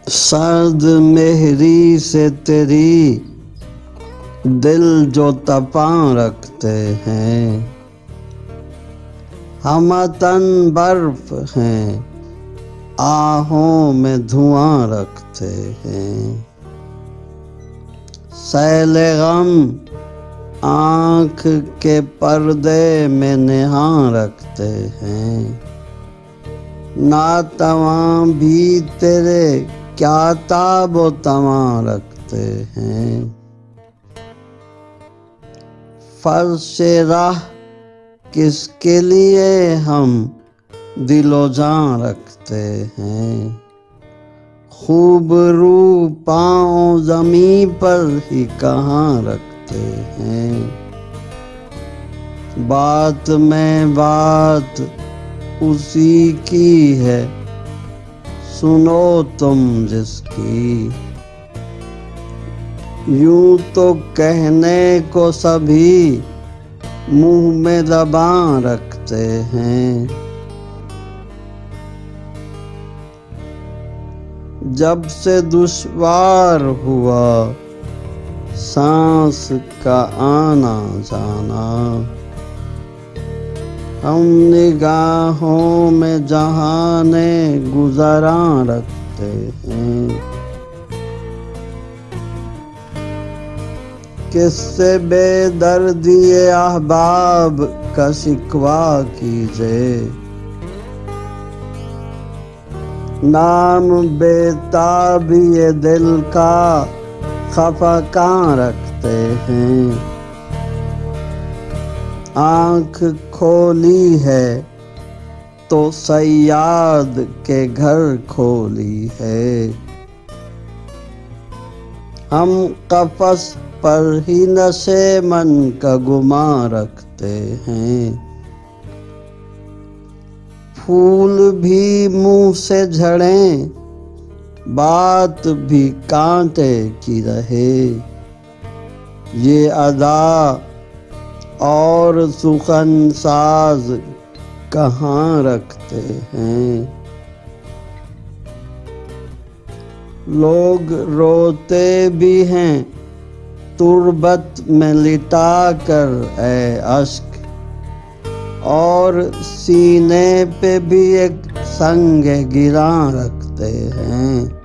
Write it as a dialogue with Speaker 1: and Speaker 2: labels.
Speaker 1: सर्द मेहरी से तेरी दिल जो तपा रखते हैं, हम तन बर्फ हैं आहों में धुआं रखते हैं। सैले गम आँख के पर्दे में निहां रखते हैं, नातवां भी तेरे क्या ताबो तवां रखते हैं। फर्श राह किसके लिए हम दिलो जान रखते हैं, खूब रू पाँव ज़मीं पर ही कहाँ रखते हैं। बात में बात उसी की है, सुनो तुम जिसकी। यूं तो कहने को सभी मुंह में ज़बान रखते हैं, जब से दुश्वार हुआ सांस का आना जाना, हम निगाहों में जहाने गुज़रा रखते हैं। किससे बेदर्दी अहबाब का शिकवा कीजिए, नाम बेताबी दिल का खफकां रखते हैं। आँख खोली है तो सयाद के घर खोली है, हम कफस पर ही नशे मन का गुमा रखते हैं। फूल भी मुंह से झड़ें, बात भी कांटे की रहे, ये अदा और सुखन साज कहाँ रखते हैं। लोग रोते भी हैं तुर्बत में लिटा कर ऐ अश्क, और सीने पे भी एक संग गिरा रखते हैं।